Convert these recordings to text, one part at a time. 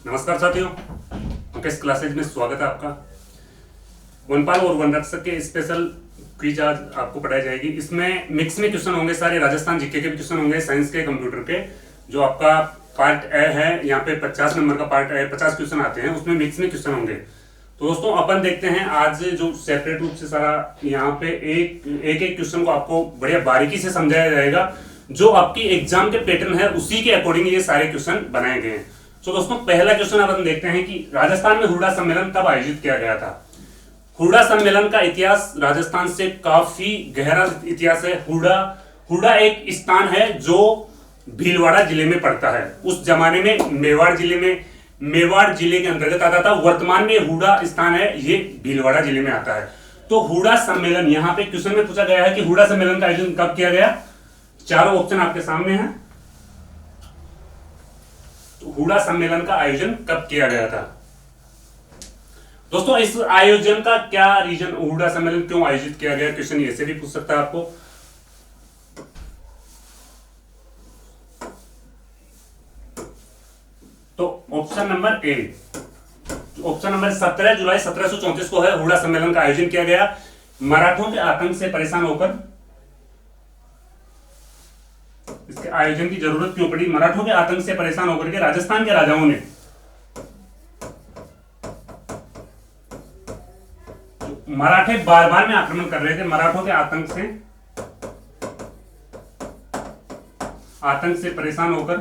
नमस्कार साथियों, मुकेश क्लासेज में स्वागत है आपका। वनपाल और वनरक्षक के स्पेशल क्विज आज आपको पढ़ाई जाएगी। इसमें मिक्स में क्वेश्चन होंगे, सारे राजस्थान जीके के भी क्वेश्चन होंगे, साइंस के, कंप्यूटर के। जो आपका पार्ट ए है, यहाँ पे 50 नंबर का पार्ट ए, 50 क्वेश्चन आते हैं, उसमें मिक्स में क्वेश्चन होंगे। तो दोस्तों अपन देखते हैं आज जो सेपरेट रूप से सारा यहाँ पे एक क्वेश्चन को आपको बढ़िया बारीकी से समझाया जाएगा। जो आपकी एग्जाम के पैटर्न है उसी के अकॉर्डिंग ये सारे क्वेश्चन बनाए गए हैं। तो दोस्तों पहला क्वेश्चन अपन देखते हैं कि राजस्थान में हुडा सम्मेलन कब आयोजित किया गया था। हुडा सम्मेलन का इतिहास राजस्थान से काफी गहरा इतिहास है। हुडा एक स्थान है जो भीलवाड़ा जिले में पड़ता है। उस जमाने में मेवाड़ जिले के अंतर्गत आता था। वर्तमान में हुडा स्थान है, ये भीलवाड़ा जिले में आता है। तो हुडा सम्मेलन, यहाँ पे क्वेश्चन में पूछा गया है कि हुडा सम्मेलन का आयोजन कब किया गया। चारों ऑप्शन आपके सामने हैं। तो हुडा सम्मेलन का आयोजन कब किया गया था। दोस्तों इस आयोजन का क्या रीजन, हुडा सम्मेलन क्यों आयोजित किया गया, क्वेश्चन ऐसे भी पूछ सकता है आपको। तो option number A, option number 17 जुलाई 1734 को है हुडा सम्मेलन का आयोजन किया गया। मराठों के आतंक से परेशान होकर इसके आयोजन की जरूरत क्यों पड़ी। मराठों के आतंक से परेशान होकर के राजस्थान के राजाओं ने मराठे बार बार में आक्रमण कर रहे थे। मराठों के आतंक से परेशान होकर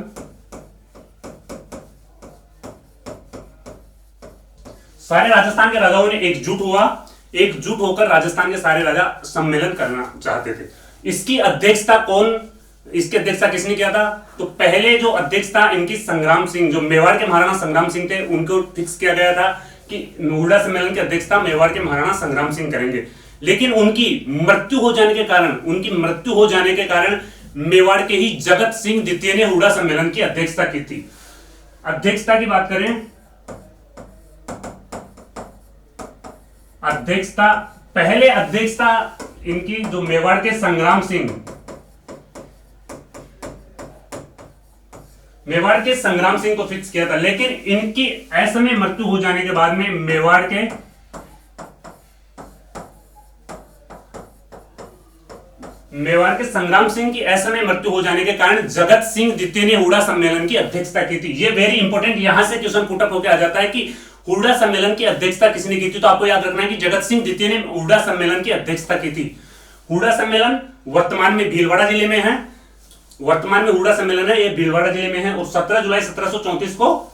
सारे राजस्थान के राजाओं ने एकजुट होकर राजस्थान के सारे राजा सम्मेलन करना चाहते थे। इसकी अध्यक्षता किसने किया था। तो पहले जो अध्यक्ष था इनकी संग्राम सिंह, जो मेवाड़ के महाराणा संग्राम सिंह थे, उनको फिक्स किया गया था कि हुडा सम्मेलन की अध्यक्षता मेवाड़ के महाराणा संग्राम सिंह करेंगे। लेकिन उनकी मृत्यु हो जाने के कारण मेवाड़ के ही जगत सिंह द्वितीय ने हुडा सम्मेलन की अध्यक्षता की थी। अध्यक्षता की बात करें, पहले अध्यक्षता इनकी जो मेवाड़ के संग्राम सिंह को फिक्स किया था। लेकिन इनकी असमय मृत्यु हो जाने के बाद में मेवाड़ के संग्राम सिंह की असमय मृत्यु हो जाने के कारण जगत सिंह द्वितीय ने हुडा सम्मेलन की अध्यक्षता की थी। ये वेरी इंपॉर्टेंट, यहां से क्वेश्चन पुट अप होकर आ जाता है कि हुडा सम्मेलन की अध्यक्षता किसने की थी। तो आपको याद रखना है कि जगत सिंह द्वितीय ने हुडा सम्मेलन की अध्यक्षता की थी। हुडा सम्मेलन वर्तमान में भीलवाड़ा जिले में है। हुडा सम्मेलन है, ये भीलवाड़ा जिले में है और 17 जुलाई 1734 को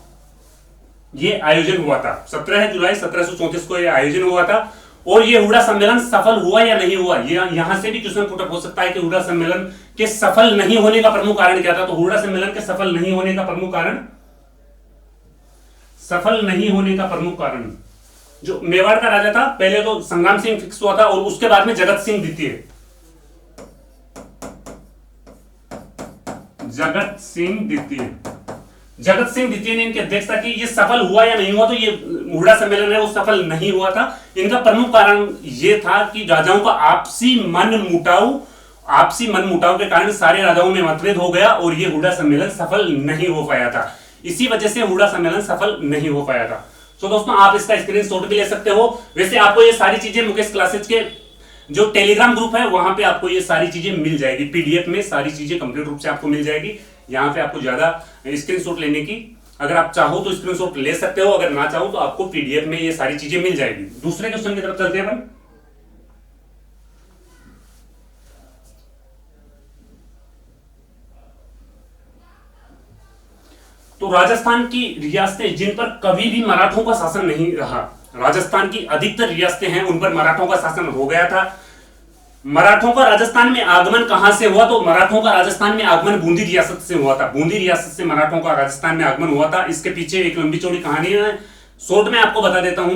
ये आयोजन हुआ था। 17 जुलाई 1734 को ये आयोजन हुआ था। और ये हुडा सम्मेलन सफल हुआ या नहीं हुआ, ये यहां से भी क्वेश्चन पुट अप हो सकता है कि हुडा सम्मेलन के सफल नहीं होने का प्रमुख कारण क्या था। तो हुडा सम्मेलन के सफल नहीं होने का प्रमुख कारण जो मेवाड़ का राजा था, पहले तो संग्राम सिंह फिक्स हुआ था और उसके बाद में जगत सिंह द्वितीय ने इनकी अध्यक्षता की। ये सफल हुआ या नहीं हुआ, तो ये हुडा सम्मेलन है वो सफल नहीं हुआ था। इनका प्रमुख कारण ये था कि राजाओं का आपसी मनमुटाव के कारण सारे राजाओं में मतभेद हो गया और ये हुडा सम्मेलन सफल नहीं हो पाया था। इसी वजह से हुडा सम्मेलन सफल नहीं हो पाया था। तो दोस्तों आप इसका स्क्रीनशॉट भी ले सकते हो। वैसे आपको ये सारी चीजें मुकेश क्लासेज के जो टेलीग्राम ग्रुप है वहां पे आपको ये सारी चीजें मिल जाएगी। पीडीएफ में सारी चीजें कंप्लीट रूप से आपको मिल जाएगी। यहाँ पे आपको ज्यादा स्क्रीनशॉट लेने की, अगर आप चाहो तो स्क्रीनशॉट ले सकते हो, अगर ना चाहो तो आपको पीडीएफ में ये सारी चीजें मिल जाएगी। दूसरे क्वेश्चन की तरफ चलते हैं अपन। तो राजस्थान की रियासतें जिन पर कभी भी मराठों का शासन नहीं रहा, राजस्थान की अधिकतर रियासतें हैं उन पर मराठों का शासन हो गया था। मराठों का राजस्थान में आगमन कहां से हुआ। तो मराठों का राजस्थान में आगमन बूंदी रियासत से हुआ था। बूंदी रियासत से मराठों का राजस्थान में आगमन हुआ था। इसके पीछे एक लंबी चौड़ी कहानी है, शॉर्ट में आपको बता देता हूं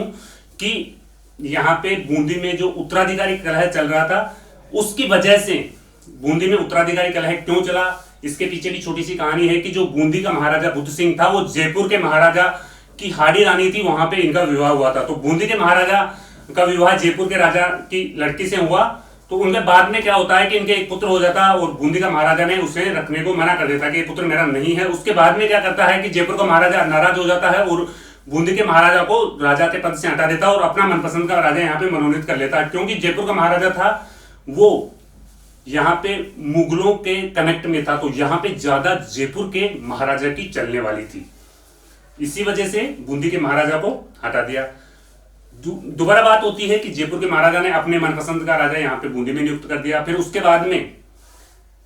कि यहाँ पे बूंदी में जो उत्तराधिकारी कलह चल रहा था, उसकी वजह से बूंदी में उत्तराधिकारी कलह क्यों चला, इसके पीछे भी छोटी सी कहानी है कि जो बूंदी का महाराजा बुद्ध सिंह था, वो जयपुर के महाराजा की हाड़ी रानी थी, वहां पे इनका विवाह हुआ था। तो बूंदी के महाराजा का विवाह जयपुर के राजा की लड़की से हुआ तो उनके बाद में क्या होता है कि इनके एक पुत्र हो जाता है और बूंदी का महाराजा ने उसे रखने को मना कर देता कि ये पुत्र मेरा नहीं है। उसके बाद में क्या करता है कि जयपुर का महाराजा नाराज हो जाता है और बूंदी के महाराजा को राजा के पद से हटा देता है और अपना मनपसंद का राजा यहाँ पे मनोनीत कर लेता है। क्योंकि जयपुर का महाराजा था वो यहाँ पे मुगलों के कनेक्ट में था, तो यहाँ पे ज्यादा जयपुर के महाराजा की चलने वाली थी, इसी वजह से बूंदी के महाराजा को हटा दिया। दोबारा बात होती है कि जयपुर के महाराजा ने अपने मनपसंद का राजा यहाँ पे बूंदी में नियुक्त कर दिया। फिर उसके बाद में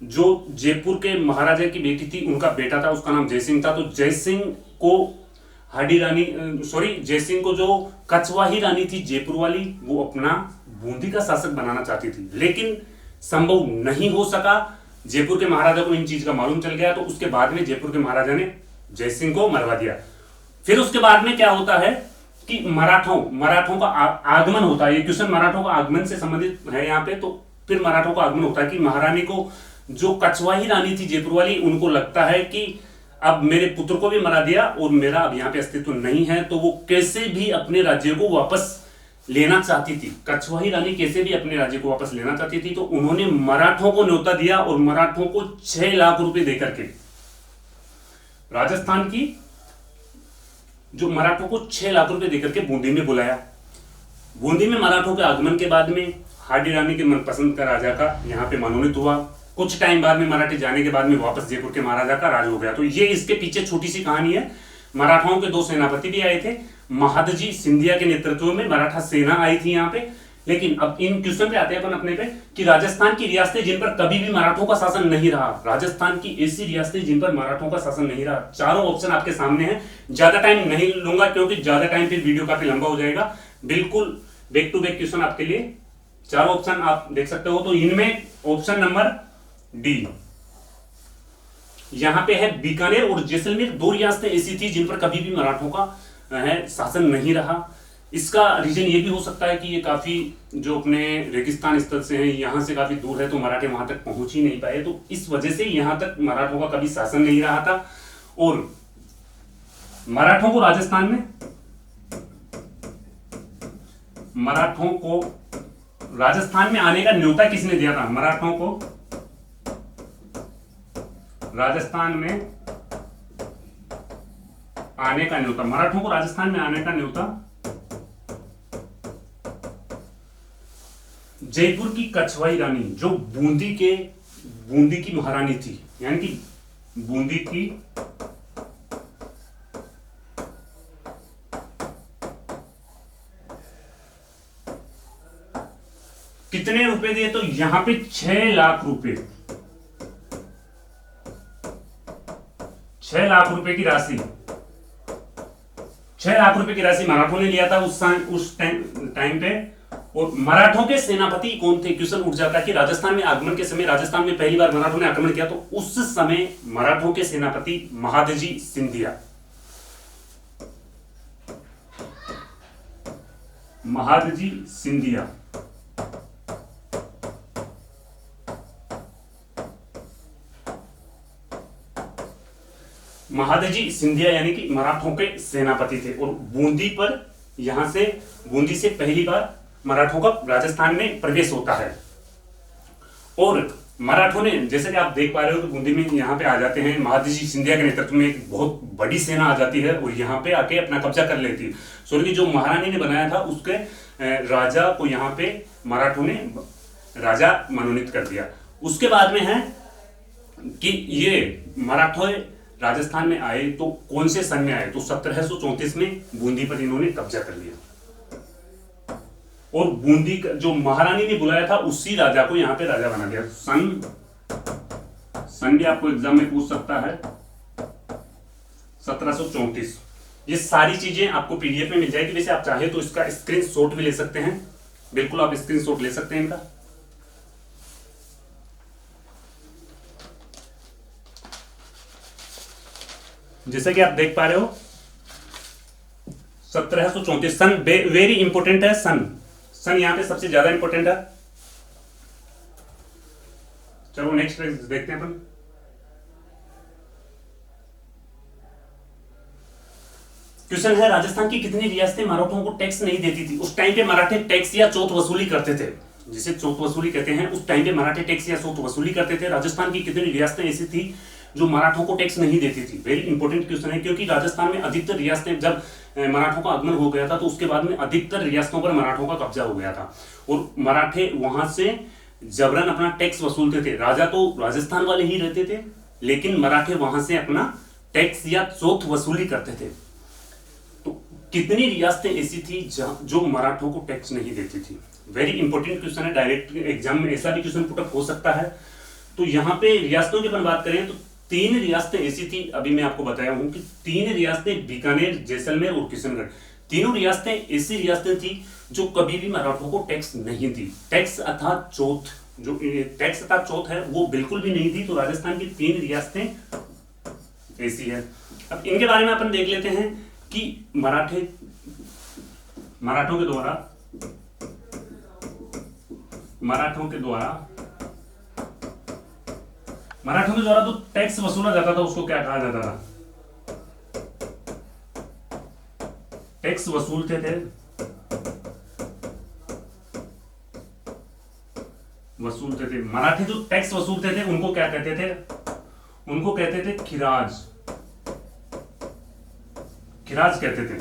जो जयपुर के महाराजा की बेटी थी उनका बेटा था, उसका नाम जयसिंह था। तो जयसिंह को जयसिंह को जो कछवाही रानी थी जयपुर वाली, वो अपना बूंदी का शासक बनाना चाहती थी, लेकिन संभव नहीं हो सका। जयपुर के महाराजा को इन चीज का मालूम चल गया, तो उसके बाद में जयपुर के महाराजा ने जयसिंह को मरवा दिया। फिर उसके बाद में क्या होता है कि मराठों का आगमन होता है। ये क्वेश्चन मराठों का आगमन से संबंधित है यहाँ पे। तो फिर मराठों का आगमन होता है कि महारानी को, जो कछवाही रानी थी जयपुर वाली, उनको लगता है कि अब मेरे पुत्र को भी मरा दिया और मेरा अब यहाँ पे अस्तित्व नहीं है, तो वो कैसे भी अपने राज्य को वापस लेना चाहती थी। कछवाही रानी कैसे भी अपने राज्य को वापस लेना चाहती थी। तो उन्होंने मराठों को न्योता दिया और मराठों को 6 लाख रुपए देकर के राजस्थान की, जो मराठों को 6 लाख रुपए देकर के बूंदी में बुलाया। बूंदी में मराठों के आगमन के बाद में हाडी रानी के मनपसंद का राजा का यहाँ पे मनोनीत हुआ। कुछ टाइम बाद में मराठी जाने के बाद में वापस जयपुर के महाराजा का राज हो गया। तो ये इसके पीछे छोटी सी कहानी है। मराठाओं के 2 सेनापति भी आए थे, महादजी सिंधिया के नेतृत्व में मराठा सेना आई थी यहाँ पे। लेकिन अब इन क्वेश्चन पे आते हैं अपन अपने पे कि राजस्थान की रियासतें जिन पर कभी भी मराठों का शासन नहीं रहा, राजस्थान की ऐसी रियासतें जिन पर मराठों का शासन नहीं रहा। चारों ऑप्शन आपके सामने हैं। ज्यादा टाइम नहीं लूंगा क्योंकि ज्यादा टाइम फिर वीडियो काफी लंबा हो जाएगा। बिल्कुल बैक टू बैक क्वेश्चन आपके लिए, चारों ऑप्शन आप देख सकते हो। तो इनमें ऑप्शन नंबर डी यहां पे है बीकानेर और जैसलमेर, 2 रियासतें ऐसी थी जिन पर कभी भी मराठों का शासन नहीं रहा। इसका रीजन ये भी हो सकता है कि ये काफी जो अपने रेगिस्तान स्थल से हैं, यहां से काफी दूर है, तो मराठे वहां तक पहुंच ही नहीं पाए, तो इस वजह से यहां तक मराठों का कभी शासन नहीं रहा था। और मराठों को राजस्थान में आने का न्योता किसने दिया था? मराठों को राजस्थान में आने का न्योता, मराठों को राजस्थान में आने का न्योता जयपुर की कछवाई रानी, जो बूंदी की महारानी थी, यानी कि बूंदी की कितने रुपए दिए? तो यहां पे 6 लाख रुपए, 6 लाख रुपए की राशि, 6 लाख रुपए की राशि मराठों ने लिया था उस टाइम पे। और मराठों के सेनापति कौन थे? क्वेश्चन उठ जाता है कि राजस्थान में आगमन के समय, राजस्थान में पहली बार मराठों ने आक्रमण किया, तो उस समय मराठों के सेनापति महादजी सिंधिया, महादजी सिंधिया। महादजी सिंधिया यानी कि मराठों के सेनापति थे। और बूंदी से पहली बार मराठों का राजस्थान में प्रवेश होता है। और मराठों ने, जैसे कि आप देख पा रहे हो, कि बूंदी में यहाँ पे आ जाते हैं। महादजी सिंधिया के नेतृत्व में एक बहुत बड़ी सेना आ जाती है और यहाँ पे आके अपना कब्जा कर लेती है। सोलह जो महारानी ने बनाया था उसके राजा को यहाँ पे मराठों ने राजा मनोनीत कर दिया। उसके बाद में है कि ये मराठे राजस्थान में आए तो कौन से सन में आए? तो 1734 में बूंदी पर इन्होंने कब्जा कर लिया। और बूंदी का जो महारानी ने बुलाया था उसी राजा को यहाँ पे राजा बना दिया। सन भी आपको एग्जाम में पूछ सकता है, 1734। ये सारी चीजें आपको पीडीएफ में मिल जाएगी। वैसे आप चाहे तो इसका स्क्रीनशॉट भी ले सकते हैं, बिल्कुल आप स्क्रीनशॉट ले सकते हैं इनका। जैसे कि आप देख पा रहे हो 1734 सन वेरी इंपोर्टेंट है। सन यहां पे सबसे ज्यादा इंपोर्टेंट है। चलो नेक्स्ट देखते हैं अपन। क्वेश्चन है, राजस्थान की कितनी रियासतें मराठों को टैक्स नहीं देती थी? उस टाइम पे मराठे टैक्स या चौथ वसूली करते थे। जिसे चौथ वसूली कहते हैं, उस टाइम पे मराठे टैक्स या चौथ वसूली करते थे। राजस्थान की कितनी रियासतें ऐसी थी जो मराठों को टैक्स नहीं देती थी? वेरी इंपॉर्टेंट क्वेश्चन है, क्योंकि राजस्थान में अधिकतर रियासतें, जब मराठों का आगमन हो गया था तो उसके बाद में अधिकतर रियासतों पर मराठों का कब्जा हो गया था और मराठे वहां से जबरन अपना टैक्स वसूलते थे। राजा तो राजस्थान वाले ही रहते थे, लेकिन मराठे वहां से अपना टैक्स या चौथ वसूली करते थे। तो कितनी रियासतें ऐसी थी जो मराठों को टैक्स नहीं देती थी? वेरी इंपॉर्टेंट क्वेश्चन है, डायरेक्ट एग्जाम में ऐसा भी क्वेश्चन पुटअप हो सकता है। तो यहाँ पे रियासतों की अपन बात करें तो 3 रियासतें ऐसी थी, अभी मैं आपको बताया हूं कि 3 रियासतें, बीकानेर, जैसलमेर और किशनगढ़, तीनों रियासतें ऐसी रियासतें थी जो कभी भी मराठों को टैक्स नहीं दी। टैक्स अर्थात चौथ, जो टैक्स अर्थात चौथ है वो बिल्कुल भी नहीं थी। तो राजस्थान की 3 रियासतें ऐसी है। अब इनके बारे में अपन देख लेते हैं कि मराठों के द्वारा जो टैक्स वसूला जाता था उसको क्या कहा जाता था? टैक्स वसूलते थे मराठी जो टैक्स वसूलते थे उनको क्या कहते थे? उनको कहते थे खिराज कहते थे।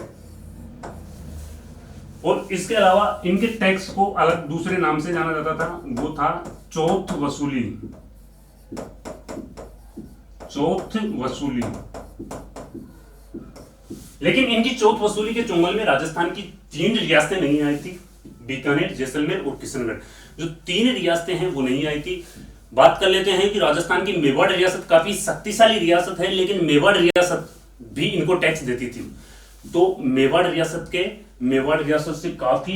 और इसके अलावा इनके टैक्स को अलग दूसरे नाम से जाना जाता था, वो था चौथ वसूली। लेकिन इनकी चौथ वसूली के चुंगल में राजस्थान की 3 रियासतें नहीं आई थी, बीकानेर, जैसलमेर और किशनगढ़। जो 3 रियासतें हैं वो नहीं आई थी। बात कर लेते हैं कि राजस्थान की मेवाड़ रियासत काफी शक्तिशाली रियासत है, लेकिन मेवाड़ रियासत भी इनको टैक्स देती थी। तो मेवाड़ रियासत से काफी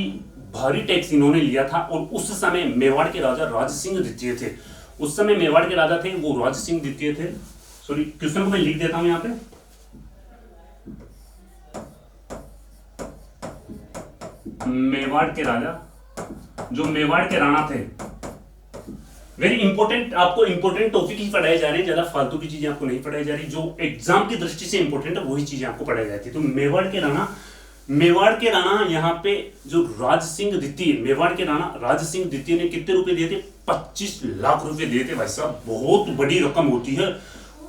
भारी टैक्स इन्होंने लिया था। और उस समय मेवाड़ के राजा राज सिंह द्वितीय थे। उस समय मेवाड़ के राजा थे वो राज सिंह द्वितीय थे। सॉरी, क्वेश्चन को मैं लिख देता हूं यहां पे। मेवाड़ के राजा, जो मेवाड़ के राणा थे, वेरी इंपॉर्टेंट, आपको इंपॉर्टेंट टॉपिक ही पढ़ाए जा रहे हैं, ज्यादा फालतू की चीजें आपको नहीं पढ़ाई जा रही। जो एग्जाम की दृष्टि से इंपॉर्टेंट है वही चीजें आपको पढ़ाई जाती है। तो मेवाड़ के राणा यहाँ पे जो राज सिंह द्वितीय, मेवाड़ के राणा राज सिंह द्वितीय ने कितने रुपए दिए थे? 25 लाख रुपए दिए थे। भाई साहब, बहुत बड़ी रकम होती है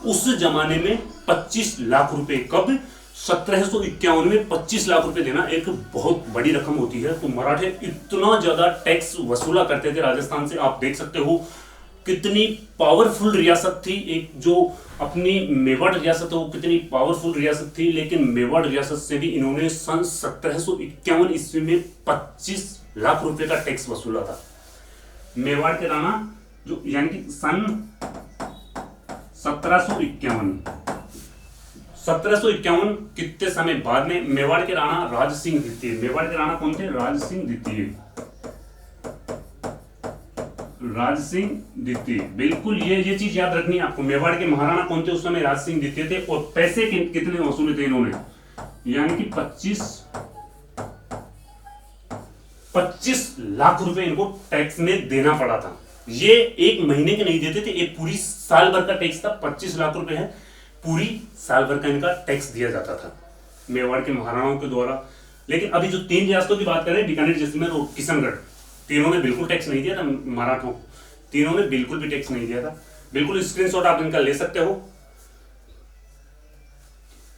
उस जमाने में। 25 लाख रुपए, कब? 1751 में 25 लाख रुपए देना एक बहुत बड़ी रकम होती है। तो मराठे इतना ज्यादा टैक्स वसूला करते थे राजस्थान से। आप देख सकते हो कितनी पावरफुल रियासत थी। एक जो अपनी मेवाड़ रियासत है वो कितनी पावरफुल रियासत थी, लेकिन मेवाड़ रियासत से भी इन्होंने सन 1751 ईस्वी में 25 लाख रुपए का टैक्स वसूला था। मेवाड़ के राणा जो, यानी कि सन 1751 कितने समय बाद में मेवाड़ के राणा राज सिंह द्वितीय। मेवाड़ के राणा कौन थे? राज सिंह द्वितीय। बिल्कुल ये चीज याद रखनी है आपको। मेवाड़ के महाराणा कौन थे उस समय? राज सिंह द्वितीय थे। और पैसे कितने वसूले थे इन्होंने? यानी कि 25 लाख रुपए इनको टैक्स में देना पड़ा था। ये एक महीने के नहीं देते थे, एक पूरी साल भर का टैक्स था। 25 लाख रुपए है, पूरी साल भर का इनका टैक्स दिया जाता था मेवाड़ के महाराणाओं के द्वारा। लेकिन अभी जो 3 रियासतों की बात करें, बीकानेर, जैसलमेर और किशनगढ़, तीनों ने बिल्कुल टैक्स नहीं दिया था मराठों को। तीनों ने बिल्कुल भी टैक्स नहीं दिया था। बिल्कुल स्क्रीनशॉट आप इनका ले सकते हो।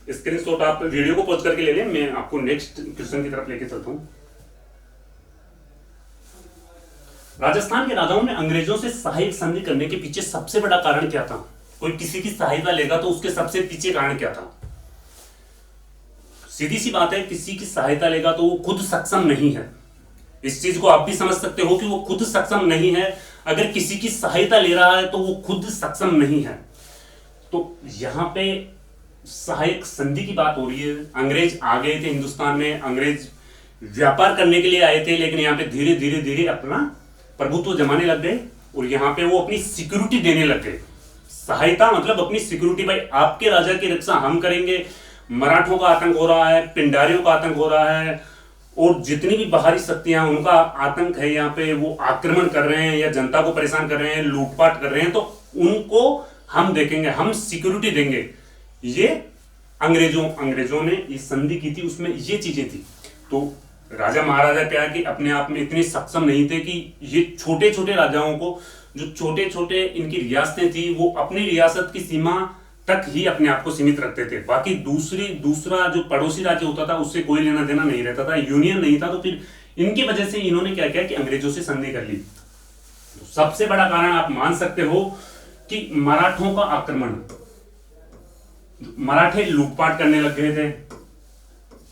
स्क्रीनशॉट आप वीडियो को पॉज करके ले लें। मैं आपको नेक्स्ट क्वेश्चन की तरफ लेके चलता हूं। राजस्थान के राजाओं ने अंग्रेजों से सहायक संधि करने के पीछे सबसे बड़ा कारण क्या था? कोई किसी की सहायता लेगा तो उसके सबसे पीछे कारण क्या था? सीधी सी बात है, किसी की सहायता लेगा तो वो खुद सक्षम नहीं है। इस चीज को आप भी समझ सकते हो कि वो खुद सक्षम नहीं है। अगर किसी की सहायता ले रहा है तो वो खुद सक्षम नहीं है। तो यहां पे सहायक संधि की बात हो रही है। अंग्रेज आ गए थे हिंदुस्तान में, अंग्रेज व्यापार करने के लिए आए थे, लेकिन यहाँ पे धीरे धीरे अपना प्रभुत्व जमाने लग गए और यहाँ पे वो अपनी सिक्योरिटी देने लग गए। सहायता मतलब अपनी सिक्योरिटी। भाई, आपके राजा की रक्षा हम करेंगे। मराठों का आतंक हो रहा है, पिंडारियों का आतंक हो रहा है, और जितनी भी बाहरी शक्तियां उनका आतंक है, यहाँ पे वो आक्रमण कर रहे हैं या जनता को परेशान कर रहे हैं, लूटपाट कर रहे हैं, तो उनको हम देखेंगे, हम सिक्योरिटी देंगे। ये अंग्रेजों ने ये संधि की थी, उसमें ये चीजें थी। तो राजा महाराजा क्या कि अपने आप में इतने सक्षम नहीं थे कि ये छोटे छोटे राजाओं को, जो छोटे छोटे इनकी रियासतें थी, वो अपनी रियासत की सीमा तक ही अपने आप को सीमित रखते थे। बाकी दूसरा जो पड़ोसी राज्य होता था उससे कोई लेना देना नहीं रहता था, यूनियन नहीं था। तो फिर इनकी वजह से इन्होंने क्या किया कि अंग्रेजों से संधि कर ली। तो सबसे बड़ा कारण आप मान सकते हो कि मराठों का आक्रमण, मराठे लूटपाट करने लग गए थे,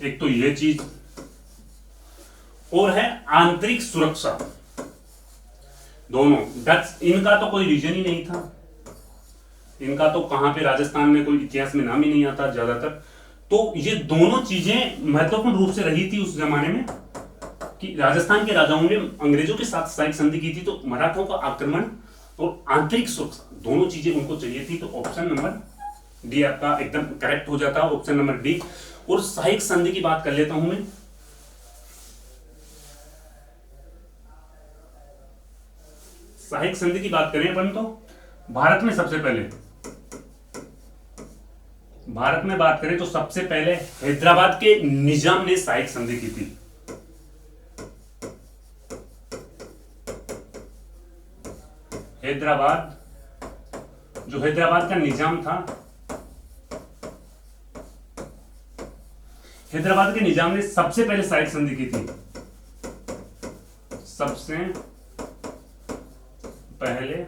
एक तो यह चीज, और है आंतरिक सुरक्षा। दोनों डच, इनका तो कोई रीजन ही नहीं था, इनका तो कहां पे राजस्थान में कोई इतिहास में नाम ही नहीं आता ज्यादातर। तो ये दोनों चीजें महत्वपूर्ण रूप से रही थी उस जमाने में कि राजस्थान के राजाओं ने अंग्रेजों के साथ सहायक संधि की थी। तो मराठों का आक्रमण और आंतरिक सुरक्षा, दोनों चीजें उनको चाहिए थी। तो ऑप्शन नंबर डी आपका एकदम करेक्ट हो जाता है, ऑप्शन नंबर डी। और सहायक संधि की बात कर लेता हूं मैं। सहायक संधि की बात करें अपन तो भारत में सबसे पहले, भारत में बात करें तो सबसे पहले हैदराबाद के निजाम ने सहायक संधि की थी। हैदराबाद, जो हैदराबाद का निजाम था, हैदराबाद के निजाम ने सबसे पहले सहायक संधि की थी। सबसे पहले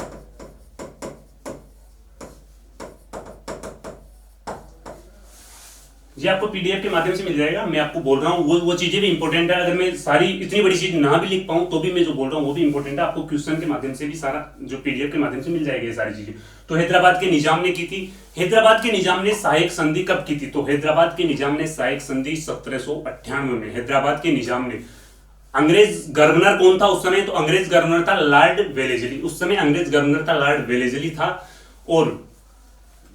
ये आपको पीडीएफ के माध्यम से मिल जाएगा। मैं आपको बोल रहा हूं वो चीजें भी इंपॉर्टेंट है। अगर मैं सारी इतनी बड़ी चीज ना भी लिख पाऊं तो भी मैं जो बोल रहा हूं वो भी इंपॉर्टेंट है। आपको क्वेश्चन के माध्यम से भी सारा जो पीडीएफ के माध्यम से मिल जाएगी ये सारी चीजें। तो हैदराबाद के निजाम ने की थी। हैदराबाद के निजाम ने सहायक संधि कब की थी? तो हैदराबाद के निजाम ने सहायक संधि 1798 में। हैदराबाद के निजाम ने, अंग्रेज गवर्नर कौन था उस समय? तो अंग्रेज गवर्नर था लॉर्ड वेलेजली। उस समय अंग्रेज गवर्नर था लॉर्ड वेलेजली था, और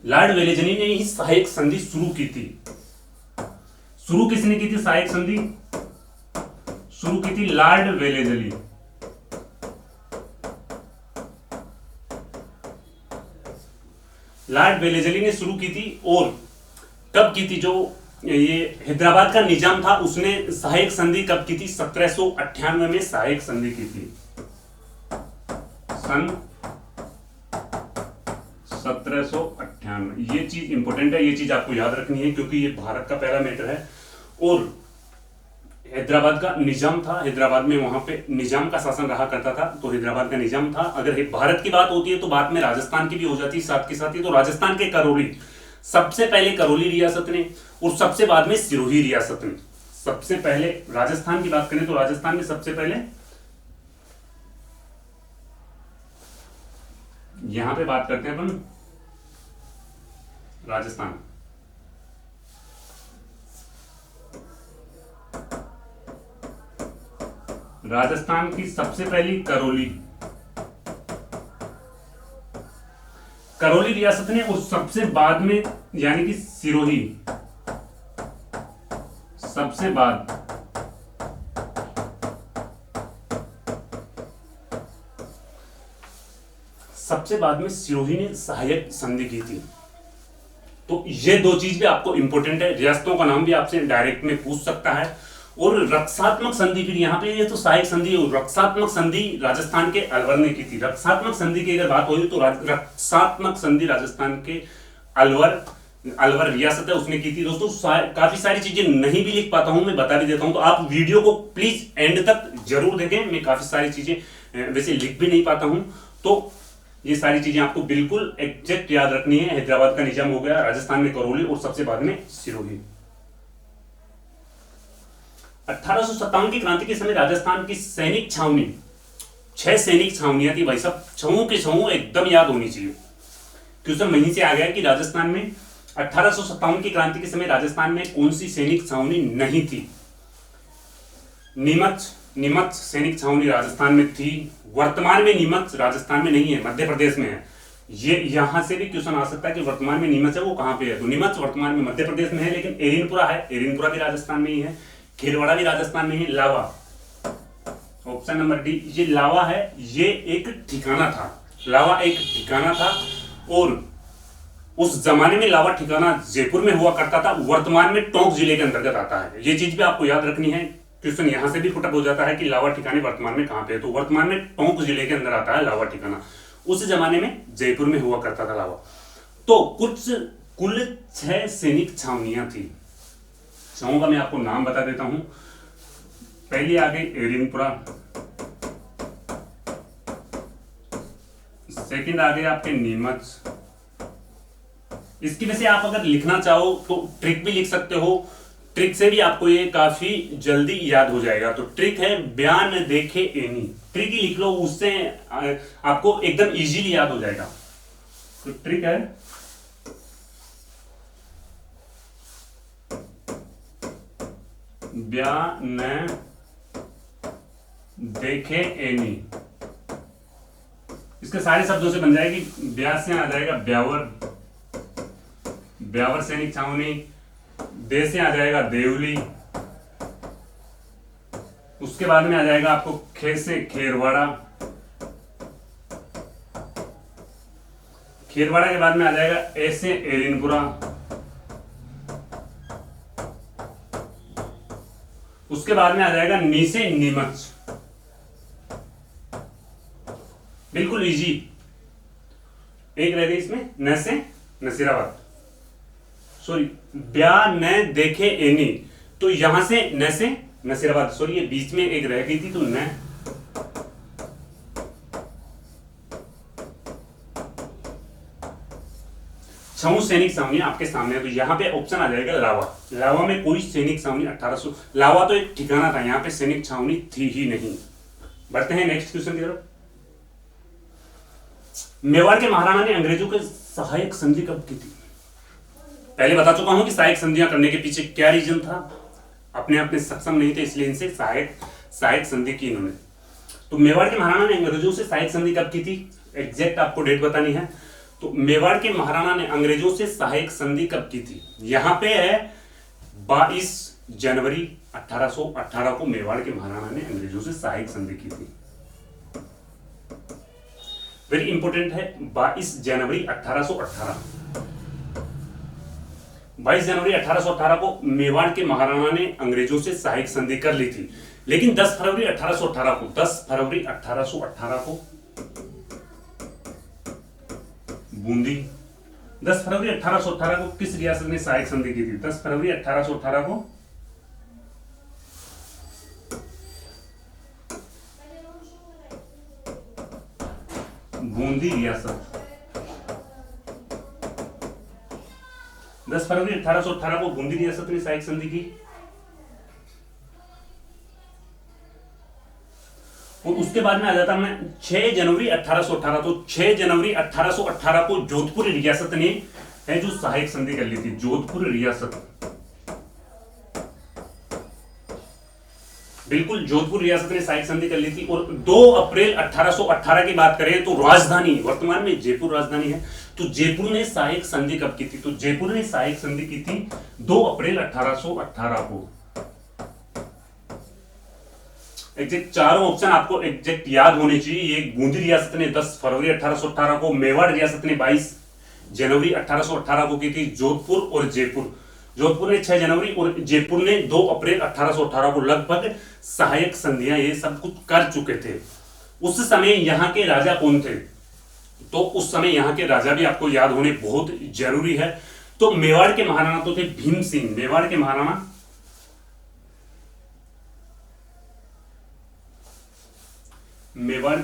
लॉर्ड वेलेजली ने ही सहायक संधि शुरू की थी। शुरू किसने की थी सहायक संधि? शुरू की थी लॉर्ड वेलेजली। लॉर्ड वेलेजली ने शुरू की थी। और कब की थी? जो ये हैदराबाद का निजाम था उसने सहायक संधि कब की थी? 1798 में सहायक संधि की थी। सन 1798। ये चीज इंपॉर्टेंट है, ये चीज आपको याद रखनी है क्योंकि ये भारत का पहला मैटर है। और हैदराबाद का निजाम था, हैदराबाद में वहां पे निजाम का शासन रहा करता था, तो हैदराबाद का निजाम था। अगर भारत की बात होती है तो बाद में राजस्थान की भी हो जाती है साथ के साथ ही। तो राजस्थान के करौली, सबसे पहले करौली रियासत ने, और सबसे बाद में सिरोही रियासत ने। सबसे पहले राजस्थान की बात करें तो राजस्थान में सबसे पहले, यहां पे बात करते हैं अपन राजस्थान। राजस्थान की सबसे पहली करौली, करौली रियासत ने, और सबसे बाद में यानी कि सिरोही सबसे बाद। सबसे बाद में सिरोही ने सहायक संधि की थी। तो ये दो चीज भी आपको इंपॉर्टेंट है। रियासतों का नाम भी आपसे डायरेक्ट में पूछ सकता है। और रक्षात्मक संधि फिर यहाँ पे, ये तो सहायक संधि, और रक्षात्मक संधि राजस्थान के अलवर ने की थी। रक्षात्मक संधि की अगर बात हो तो रक्षात्मक संधि राजस्थान के अलवर रियासत है उसने की थी। दोस्तों काफी सारी चीजें नहीं भी लिख पाता हूं, मैं बता भी देता हूं, तो आप वीडियो को प्लीज एंड तक जरूर देखें। मैं काफी सारी चीजें वैसे लिख भी नहीं पाता हूं, तो ये सारी चीजें आपको बिल्कुल एग्जैक्ट याद रखनी है। हैदराबाद का निजाम हो गया, राजस्थान में करौली, और सबसे बाद में सिरोही। 1857 की क्रांति के समय राजस्थान की सैनिक छावनी, 6 सैनिक छावनियां थी भाई साहब, छवों के छवों एकदम याद होनी चाहिए। क्वेश्चन वहीं से आ गया कि राजस्थान में 1857 की क्रांति के समय राजस्थान में कौन सी सैनिक छावनी नहीं थी? नीमच सैनिक छावनी राजस्थान में थी। वर्तमान में नीमच राजस्थान में नहीं है, मध्य प्रदेश में है। ये यहां से भी क्वेश्चन आ सकता है कि वर्तमान में नीमच है वो कहां पे है? तो नीमच वर्तमान में मध्य प्रदेश में है, लेकिन एरिनपुरा है, एरिनपुरा भी राजस्थान में ही है। खिलवाड़ा भी राजस्थान में ही। लावा, ऑप्शन नंबर डी, ये लावा है, ये एक ठिकाना था। लावा एक ठिकाना था, और उस जमाने में लावा ठिकाना जयपुर में हुआ करता था। वर्तमान में टोंक जिले के अंतर्गत आता है। ये चीज भी आपको याद रखनी है। क्वेश्चन यहां से भी पुटअप हो जाता है कि लावा ठिकाने वर्तमान में कहां पे है, तो वर्तमान में टोंक जिले के अंदर आता है लावा ठिकाना। उस जमाने में जयपुर में हुआ करता था लावा। तो कुल 6 सैनिक छावनियां थी। छावों का मैं आपको नाम बता देता हूं। पहली आ गई एरिनपुरा, सेकंड आ गए आपके नीमच। इसकी वजह से आप अगर लिखना चाहो तो ट्रिक भी लिख सकते हो, ट्रिक से भी आपको ये काफी जल्दी याद हो जाएगा। तो ट्रिक है बयान देखे एनी, ट्रिक ही लिख लो, उससे आपको एकदम इजीली याद हो जाएगा। तो ट्रिक है बयान देखे एनी। इसके सारे शब्दों से बन जाएगी। ब्यास से आ जाएगा ब्यावर, ब्यावर सैनिक छावनी। दे से आ जाएगा देवली। उसके बाद में आ जाएगा आपको खे से खेरवाड़ा, खेरवाड़ा के बाद में आ जाएगा ए से एरिनपुरा। उसके बाद में आ जाएगा नी से नीमच। बिल्कुल इजी। एक रह गई इसमें न से नसीराबाद, सॉरी ब्या न देखे एनी, तो यहां से न से नसीराबाद, सॉरी ये बीच में एक रह गई थी तो न। छऊ सैनिक छावनी आपके सामने है, तो यहां पे ऑप्शन आ जाएगा लावा। लावा में कोई सैनिक छावनी 1800, लावा तो एक ठिकाना था, यहां पे सैनिक छावनी थी ही नहीं। बढ़ते हैं नेक्स्ट क्वेश्चन की तरफ। मेवाड़ के महाराणा ने अंग्रेजों के सहायक संधि कब की थी? पहले बता चुका हूं कि सहायक संधियां करने के पीछे क्या रीजन था। अपने आप में सक्षम नहीं थे, इसलिए इनसे सहायक संधि की इन्होंने। तो मेवाड़ के महाराणा ने अंग्रेजों से सहायक संधि कब की थी? एग्जैक्ट आपको डेट बतानी है। तो मेवाड़ के महाराणा ने अंग्रेजों से सहायक संधि कब की थी? यहां पे है 22 जनवरी 1818 को मेवाड़ के महाराणा ने अंग्रेजों से सहायक संधि की थी। वेरी इंपॉर्टेंट है, 22 जनवरी 1818। 22 जनवरी 1818 को मेवाड़ के महाराणा ने अंग्रेजों से सहायक संधि कर ली थी। लेकिन 10 फरवरी 1818 को बूंदी, 10 फरवरी 1818 को किस रियासत ने सहायक संधि की थी? 10 फरवरी 1818 को बूंदी रियासत। 10 फरवरी 1818 को बूंदी रियासत ने सहायक संधि की। और उसके बाद में आ जाता मैं 6 जनवरी 1818। तो 6 जनवरी 1818 को जोधपुर रियासत ने है जो सहायक संधि कर ली थी। जोधपुर रियासत, बिल्कुल जोधपुर रियासत ने सहायक संधि कर ली थी। और 2 अप्रैल 1818 की बात करें तो राजधानी, वर्तमान में जयपुर राजधानी है, तो जयपुर ने सहायक संधि कब की थी? तो जयपुर ने सहायक संधि की थी 2 अप्रैल 1818 को। एग्जैक्ट चारों ऑप्शन आपको एग्जैक्ट याद होने चाहिए। ये बूंदी रियासत ने 10 फरवरी 1818 को, मेवाड़ रियासत ने 22 जनवरी 1818 को की थी, जोधपुर और जयपुर, जोधपुर ने 6 जनवरी और जयपुर ने 2 अप्रैल 1818 को लगभग सहायक संधियां ये सब कुछ कर चुके थे। उस समय यहां के राजा कौन थे? तो उस समय यहां के राजा भी आपको याद होने बहुत जरूरी है। तो मेवाड़ के महाराणा तो थे भीम सिंह। मेवाड़ के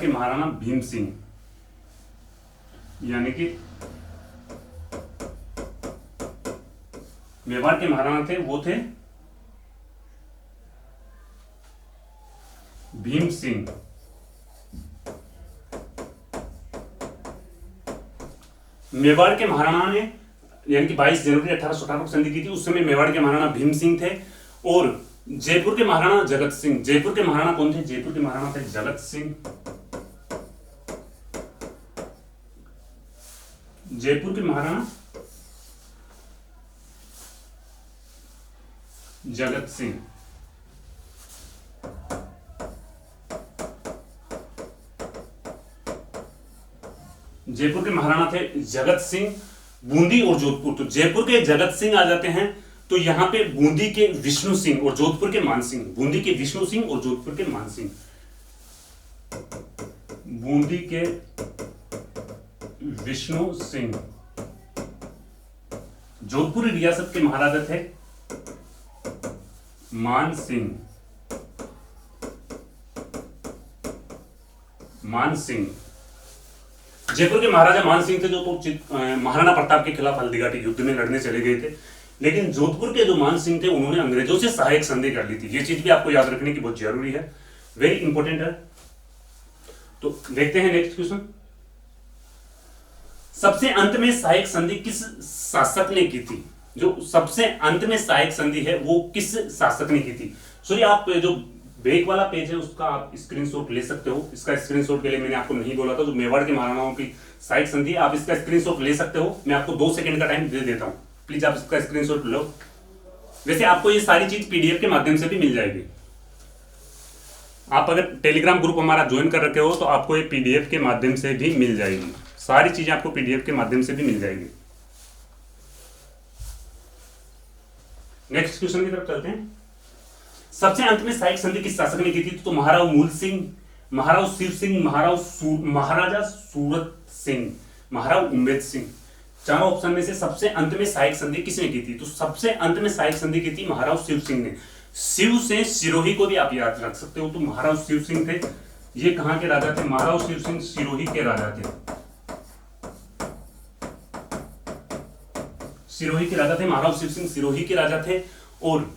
महाराणा भीम सिंह, यानी कि मेवाड़ के महाराणा थे वो थे भीम सिंह। मेवाड़ के महाराणा ने यानी कि 22 जनवरी 1818 को संधि की थी। उस समय मेवाड़ के महाराणा भीम सिंह थे। और जयपुर के महाराणा जगत सिंह। जयपुर के महाराणा कौन थे? जयपुर के महाराणा थे जगत सिंह। जयपुर के महाराणा जगत सिंह। जयपुर के महाराणा थे जगत सिंह, बूंदी और जोधपुर। तो जयपुर के जगत सिंह आ जाते हैं तो यहां पे बूंदी के विष्णु सिंह और जोधपुर के मान सिंह, बूंदी के विष्णु सिंह और जोधपुर के मान सिंह, बूंदी के विष्णु सिंह, जोधपुर रियासत के महाराजा थे मान सिंह, मान सिंह। जयपुर के महाराजा मान सिंह थे जो तो महाराणा प्रताप के खिलाफ हल्दीघाटी युद्ध में लड़ने चले गए थे, लेकिन जोधपुर के जो मान सिंह थे उन्होंने अंग्रेजों से सहायक संधि कर ली थी। ये चीज भी आपको याद रखने की बहुत जरूरी है, वेरी इंपॉर्टेंट है। तो देखते हैं नेक्स्ट क्वेश्चन। सबसे अंत में सहायक संधि किस शासक ने की थी? जो सबसे अंत में सहायक संधि है वो किस शासक ने की थी? सॉरी, आप जो बैक वाला पेज है उसका आप स्क्रीनशॉट ले सकते हो। इसका स्क्रीनशॉट के लिए मैंने आपको नहीं बोला था, जो मेवाड़ के महाराणाओं की सहायक संधि, आप इसका स्क्रीनशॉट ले सकते हो। मैं आपको 2 सेकंड का टाइम दे देता हूं, प्लीज आप इसका स्क्रीनशॉट लो। वैसे आपको ये सारी चीज पीडीएफ के माध्यम से भी मिल जाएगी। आप अगर टेलीग्राम ग्रुप हमारा ज्वाइन कर रखे हो तो आपको ये पीडीएफ के माध्यम से भी मिल जाएगी, सारी चीजें आपको पीडीएफ के माध्यम से भी मिल जाएगी। नेक्स्ट क्वेश्चन की तरफ चलते हैं। सबसे अंत में सहायक संधि किस शासक ने की थी? तो महाराव मूल सिंह, महाराव शिव सिंह, महाराजा सूरत सिंह, महाराव उम्मेद सिंह। चारों ऑप्शन में से सबसे अंत में सहायक संधि किसने की थी? तो सबसे अंत में सहायक संधि की थी महाराव शिव सिंह ने। शिव से सिरोही को भी आप याद रख सकते हो। तो महाराव शिव सिंह थे, ये कहां के राजा थे? महाराव शिव सिंह सिरोही के राजा थे, सिरोही के राजा थे। महाराव शिव सिंह सिरोही के राजा थे। और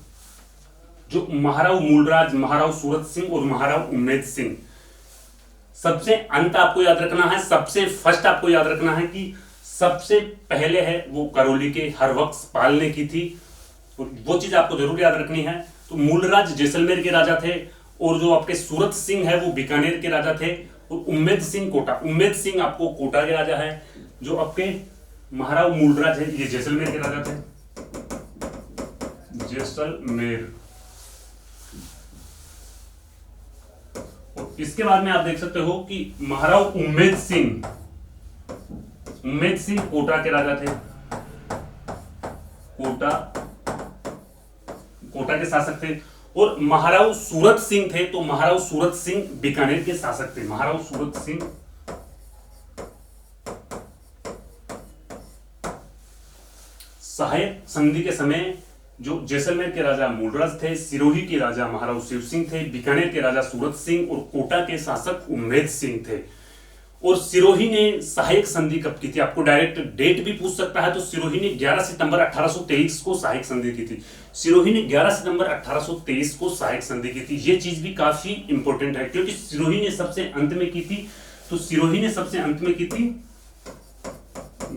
जो महाराव मूलराज, महाराव सूरत सिंह और महाराव उम्मेद सिंह, सबसे अंत आपको याद रखना है, सबसे फर्स्ट आपको याद रखना है कि सबसे पहले है वो करौली के हरबख्श पाल ने की थी, और वो चीज आपको जरूर याद रखनी है। तो मूलराज जैसलमेर के राजा थे, और जो आपके सूरत सिंह है वो बीकानेर के राजा थे, और उम्मेद सिंह कोटा, उम्मेद सिंह आपको कोटा के राजा है। जो आपके महाराव मूलराज है ये जैसलमेर के राजा थे, जैसलमेर। और इसके बाद में आप देख सकते हो कि महाराव उम्मेद सिंह, उम्मेद सिंह कोटा के राजा थे, कोटा के शासक थे। और महाराव सूरत सिंह थे, तो महाराव सूरत सिंह बीकानेर के शासक थे। महाराव सूरत सिंह सहायक संधि के समय जो जैसलमेर के राजा मूलराज थे, सिरोही के राजा महाराव शिव सिंह थे, बीकानेर के राजा सूरत सिंह और कोटा के शासक उम्मेद सिंह थे। और सिरोही ने सहायक संधि कब की थी? आपको डायरेक्ट डेट भी पूछ सकता है। तो सिरोही ने 11 सितंबर 1823 को सहायक संधि की थी। सिरोही ने 11 सितंबर 1823 को सहायक संधि की थी। ये चीज भी काफी इंपॉर्टेंट है, क्योंकि सिरोही ने सबसे अंत में की थी। तो सिरोही ने सबसे अंत में की थी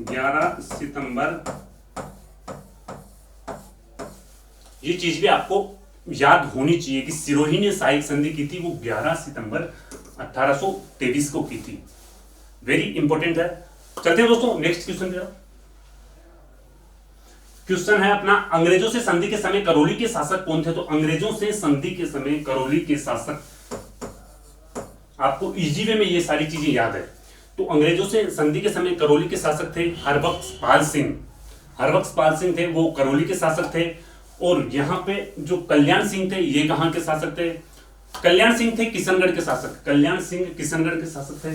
11 सितंबर। ये चीज भी आपको याद होनी चाहिए कि सिरोही ने सहायक संधि की थी, वो 11 सितंबर 1823 को की थी। वेरी इंपॉर्टेंट है। चलते हैं दोस्तों नेक्स्ट क्वेश्चन की तरफ। क्वेश्चन है अपना, अंग्रेजों से संधि के समय करौली के शासक कौन थे? तो अंग्रेजों से संधि के समय करौली के शासक, आपको इजी वे में ये सारी चीजें याद है। तो अंग्रेजों से संधि के समय करौली के शासक थे हरबख्श पाल सिंह। हरबख्श पाल सिंह थे, वो करौली के शासक थे। और यहां पे जो कल्याण सिंह थे, ये कहां के शासक थे? कल्याण सिंह थे किशनगढ़ के शासक। कल्याण सिंह किशनगढ़ के शासक थे।